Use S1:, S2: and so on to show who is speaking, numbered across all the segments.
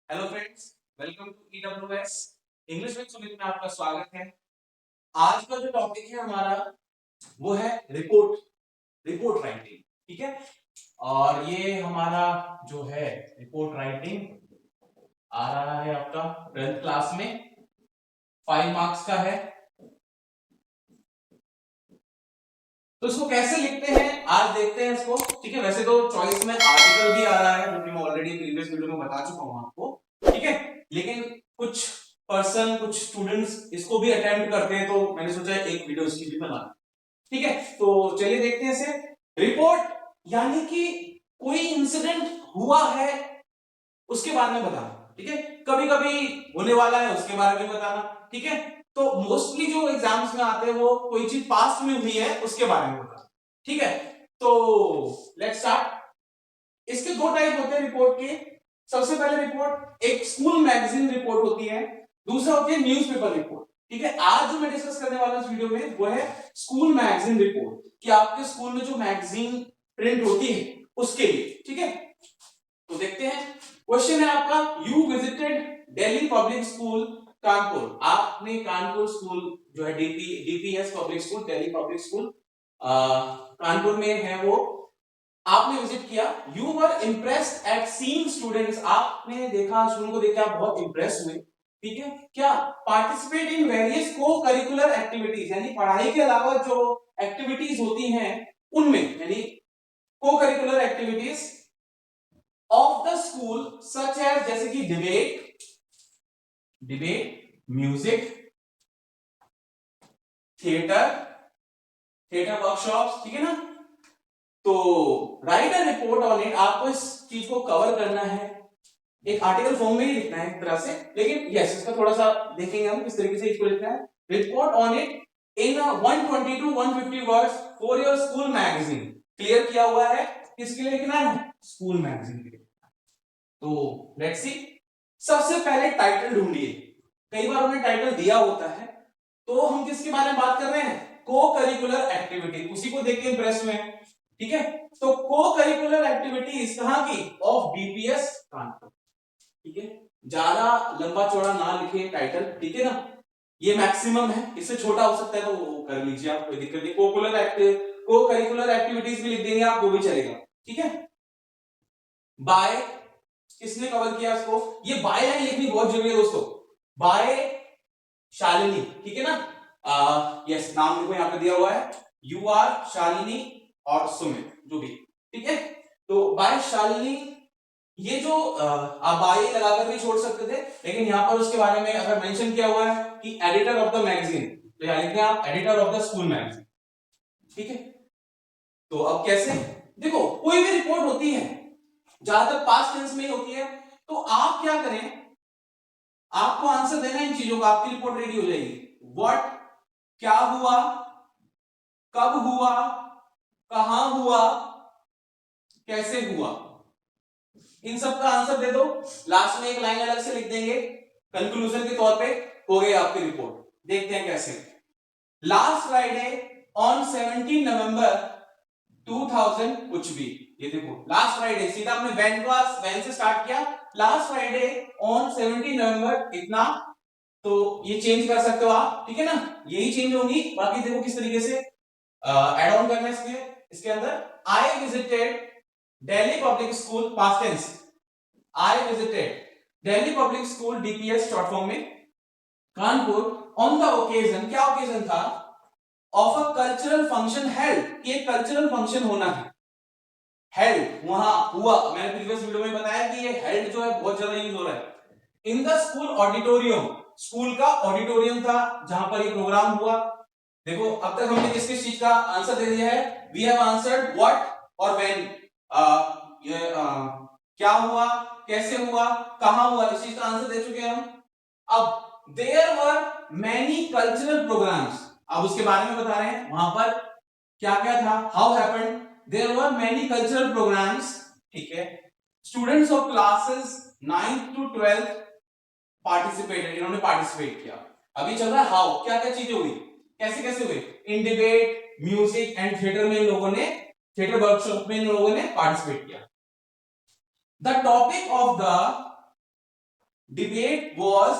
S1: Hello friends, welcome to EWS English with Sumit में आपका स्वागत है। आज का जो टॉपिक है हमारा वो है रिपोर्ट राइटिंग। ठीक है, और ये हमारा जो है रिपोर्ट राइटिंग आ रहा है आपका 12th क्लास में, 5 मार्क्स का है। तो इसको कैसे लिखते हैं आज देखते हैं इसको। ठीक है, वैसे तो चॉइस में आर्टिकल भी आ रहा है जो कि मैं ऑलरेडी प्रीवियस वीडियो में बता चुका हूं आपको। ठीक है, लेकिन कुछ कुछ स्टूडेंट्स इसको भी अटेम्प्ट करते हैं, तो मैंने सोचा एक वीडियो इसकी भी बना। ठीक है, तो चलिए देखते हैं इसे। रिपोर्ट यानी कि कोई इंसिडेंट हुआ है उसके बारे में बताना। ठीक है, कभी कभी होने वाला है उसके बारे में बताना। ठीक है, तो मोस्टली जो एग्जाम्स में आते हैं वो कोई चीज पास्ट में हुई है उसके बारे में बताना। ठीक है, तो लेट्स स्टार्ट। इसके दो टाइप होते हैं रिपोर्ट के। सबसे पहले रिपोर्ट एक स्कूल मैगजीन रिपोर्ट होती है, दूसरा होती है न्यूज़पेपर रिपोर्ट। ठीक है, आज जो मैं डिस्कस करने वाला हूं इस वीडियो में वो है स्कूल मैगजीन रिपोर्ट, कि आपके स्कूल में जो मैगजीन प्रिंट होती है उसके लिए। ठीक है, तो देखते हैं। क्वेश्चन है आपका, you visited Delhi public school Kanpur. आपने कानपुर स्कूल जो है DPS public school, Delhi public school Kanpur में है वो, आपने विजिट किया। You were impressed at seeing students. आपने देखा, स्टूडेंट को देख के आप बहुत इंप्रेस हुए। ठीक है, क्या पार्टिसिपेट इन वेरियस को करिकुलर एक्टिविटीज, यानी पढ़ाई के अलावा जो एक्टिविटीज होती हैं उनमें, यानी co-curricular activities of the school such as, जैसे कि डिबेट, म्यूजिक, थिएटर, वर्कशॉप्स। ठीक है ना। तो right a report on it, आपको इस चीज को कवर करना है, एक आर्टिकल फॉर्म में ही लिखना है एक तरह से, लेकिन यस इसका थोड़ा सा देखेंगे हम किस तरीके से इसको लिखना है। Report on it in 120 to 150 words for your school magazine. Clear किया हुआ है, किसके लिए लिखना है, स्कूल मैगजीन के लिए। तो लेट्स सी। सबसे पहले टाइटल ढूंढिए। कई बार उन्हें टाइटल दिया होता है, तो हम किसके बारे में बात कर रहे हैं, को करिकुलर एक्टिविटी, उसी को देख के इंप्रेस हुए हैं। ठीक है, तो को करिकुलर एक्टिविटीज कहां की, ऑफ डीपीएस कानपुर। ठीक है, ज्यादा लंबा चौड़ा ना लिखे टाइटल। ठीक है ना, ये मैक्सिमम है, इससे छोटा हो सकता है तो वो कर लीजिए आप, कोई दिक्कत नहीं। को करिकुलर एक्टिविटीज भी लिख देंगे आप, वो भी चलेगा। ठीक है, बाय, किसने कवर किया उसको, ये बाय लाइन लिखनी बहुत जरूरी है दोस्तों। बाय शालिनी। ठीक है ना, यस नाम देखो यहाँ पे दिया हुआ है, यू आर शालिनी और सुमित जो भी। ठीक है, तो बाय शालिनी, ये जो आप बाय लगाकर भी छोड़ सकते थे, लेकिन यहाँ पर उसके बारे में अगर मेंशन किया हुआ है कि एडिटर ऑफ द मैगजीन, तो यहाँ लिखते हैं आप editor of the school magazine. ठीक है, तो अब कैसे, देखो कोई भी रिपोर्ट होती है ज्यादातर पास्ट टेंस में ही होती है, तो आप क्या करें, आपको आंसर देना इन चीजों का, आपकी रिपोर्ट रेडी हो जाएगी। व्हाट, क्या हुआ, कब हुआ, कहां हुआ, कैसे हुआ, इन सब का आंसर दे दो। लास्ट में एक लाइन अलग से लिख देंगे कंक्लूजन के तौर पे, हो गई आपकी रिपोर्ट। देखते हैं कैसे। लास्ट फ्राइडे ऑन 17 नवंबर 2000 कुछ भी, ये देखो लास्ट फ्राइडे, सीधा आपने वैन से स्टार्ट किया, लास्ट फ्राइडे ऑन 17 नवंबर इतना, तो ये चेंज कर सकते हो आप। ठीक है ना, यही चेंज होगी, बाकी देखो किस तरीके से ऐड ऑन करना है इसके अंदर। I visited Delhi public school, past tense, I visited Delhi public school DPS short form में कानपुर ऑन द ओकेजन, क्या ओकेजन था, of a cultural function held, कि एक कल्चरल फंक्शन होना है, हेल्ड वहां हुआ। मैंने प्रीवियस वीडियो में बताया कि ये हेल्ड जो है बहुत ज्यादा यूज हो रहा है। In the school auditorium, school का ऑडिटोरियम था जहां पर ये प्रोग्राम हुआ। देखो अब तक हमने किस किस चीज का आंसर दे दिया है, वी हैव आंसर्ड व्हाट और व्हेन, ये क्या हुआ, कैसे हुआ, कहां हुआ, इस चीज का आंसर दे चुके हैं हम। अब there were many cultural programmes, अब उसके बारे में बता रहे हैं, वहां पर क्या क्या था, how happened, there were many cultural programmes. ठीक है, students of classes 9th to 12th participated, इन्होंने पार्टिसिपेट किया। अभी चल रहा है हाउ, क्या क्या चीजें हुई, कैसे कैसे हुई, इन डिबेट, म्यूजिक एंड थिएटर में इन लोगों ने, थिएटर वर्कशॉप में इन लोगों ने पार्टिसिपेट किया। The topic of the debate was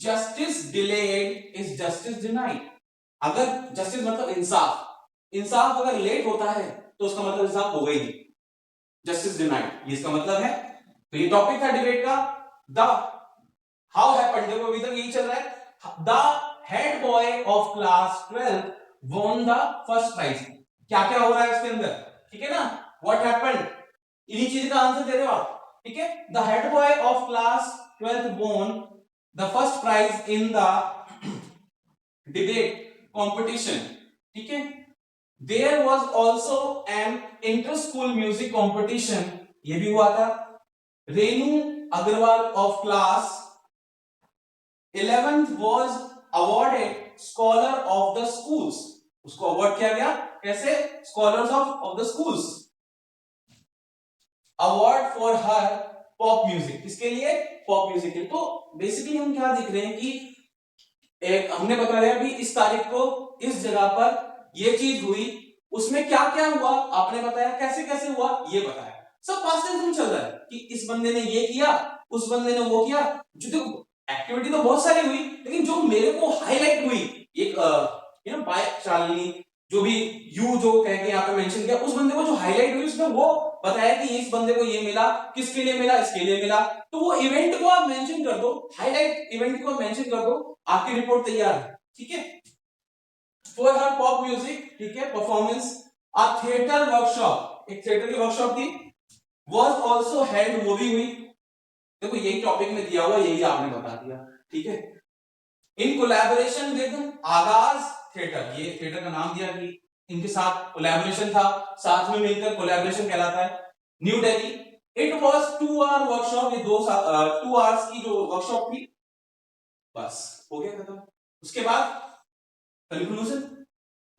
S1: justice delayed is justice denied. अगर जस्टिस मतलब इंसाफ, इंसाफ अगर लेट होता है तो उसका मतलब इंसाफ होगा ही नहीं, जस्टिस डिनाइड, ये इसका मतलब है। तो ये टॉपिक था डिबेट का। द हाउ हैपेंड, देखो अभी तक यही चल रहा है। The head boy of class 12 won the first prize. क्या क्या हो रहा है इसके अंदर, ठीक है ना, व्हाट हैपेंड, इन्हीं चीज का आंसर दे रहे हो आप, ठीक है। The head boy of class 12 won the first prize in the debate competition, ठीक है। There was also an inter school music competition, ये भी हुआ था। Renu Agarwal of class 11th was awarded scholar of the schools, उसको अवार्ड किया गया कैसे, scholars of the schools, award for her pop music, किसके लिए, पॉप म्यूजिक के लिए। तो बेसिकली हम क्या देख रहे हैं कि एक हमने बता दिया कि इस तारीख को इस जगह पर ये चीज हुई, उसमें क्या क्या हुआ आपने बताया, कैसे कैसे हुआ ये बताया, सब पास्ट टेंस में चल रहा है कि इस बंदे ने ये किया, उस बंदे ने वो किया। जो देखो एक्टिविटी तो बहुत सारी हुई, लेकिन जो मेरे को हाईलाइट हुई, एक बाय शालिनी, जो भी यू जो कह के यहाँ पे मेंशन किया, उस बंदे को जो हाईलाइट हुई उसमें वो बताया कि इस बंदे को ये मिला, किसके लिए मिला, इसके लिए मिला। तो वो इवेंट को आप मेंशन कर दो, हाईलाइट इवेंट को मेंशन कर दो, आपकी रिपोर्ट तैयार है, ठीक है। फॉर हर पॉप म्यूजिक, ठीक है, परफॉर्मेंस अ थिएटर वर्कशॉप, एक थिएटर की वर्कशॉप थी, वाज आल्सो हेल्ड, वो भी हुई। देखो यही टॉपिक में दिया हुआ, यही आपने बता दिया, ठीक है। इन कोलैबोरेशन विद आगाज थिएटर, ये थिएटर का नाम दिया कि इनके साथ कोलैबोरेशन था, साथ में मिलकर कोलैबोरेशन कहलाता है। New Delhi, it was 2 hour workshop, ये 2 आवर्स की जो वर्कशॉप थी, बस हो गया खत्म। उसके बाद कंक्लूजन,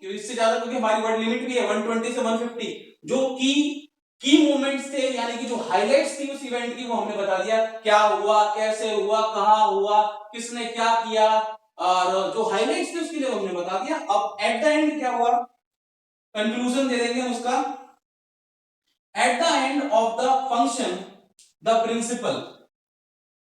S1: क्योंकि इससे ज्यादा, क्योंकि हमारी वर्ड लिमिट भी है 120 से 150, जो की मोमेंट्स थे, यानी कि जो हाइलाइट्स थी उस इवेंट की, वो हमने बता दिया, क्या हुआ, कैसे हुआ, कहां हुआ, किसने क्या किया, और जो हाइलाइट्स थे उसके लिए हमने बता दिया। अब एट द एंड क्या हुआ, कंक्लूजन दे देंगे उसका। At the end of the function the principal,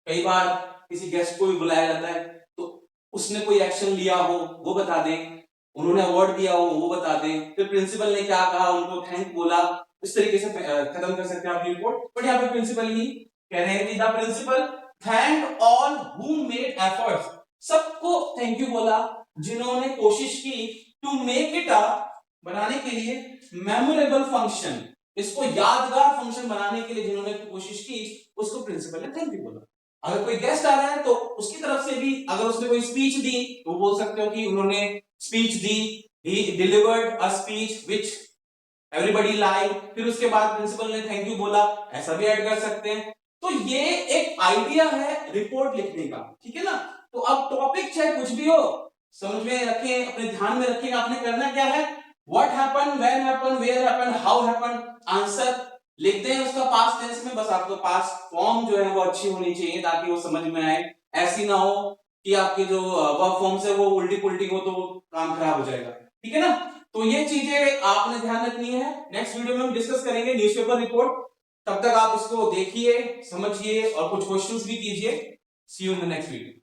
S1: कई बार किसी गेस्ट को भी बुलाया जाता है तो उसने कोई एक्शन लिया हो वो बता दें, उन्होंने अवार्ड दिया हो वो बता दें, फिर प्रिंसिपल ने क्या कहा, उनको थैंक बोला, इस तरीके से खत्म कर सकते हैं आपकी रिपोर्ट। बट यहाँ पे प्रिंसिपल ही कह रहे हैं कि the principal thank all who made efforts, सबको थैंक यू बोला जिन्होंने कोशिश की, टू मेक इट अ, बनाने के लिए, मेमोरेबल फंक्शन, इसको यादगार फंक्शन बनाने के लिए जिन्होंने कोशिश की, उसको प्रिंसिपल ने थैंक यू बोला। अगर कोई गेस्ट आ रहा है तो उसकी तरफ से भी अगर उसने कोई स्पीच दी तो बोल सकते हो कि उन्होंने speech the, he delivered a speech which everybody like, फिर उसके बाद प्रिंसिपल ने थैंक यू बोला, ऐसा भी ऐड कर सकते हैं। तो ये एक आइडिया है रिपोर्ट लिखने का, ठीक है ना। तो अब टॉपिक चाहे कुछ भी हो, समझ में रखें, अपने ध्यान में रखें, आपने करना क्या है, what happen, when happen, where happen, how happen, answer लिखते हैं उसका पास्ट टेंस में। बस आपको पास्ट फॉर्म जो है वो अच्छी होनी चाहिए ताकि वो समझ में आए, ऐसी ना हो कि आपके जो वर्ब फॉर्म्स है वो उल्टी पुल्टी हो तो काम खराब हो जाएगा, ठीक है ना। तो ये चीजें आपने ध्यान रखनी है। नेक्स्ट वीडियो में हम डिस्कस करेंगे न्यूज़पेपर रिपोर्ट, तब तक आप इसको देखिए, समझिए और कुछ क्वेश्चंस भी कीजिए। See you in the next video.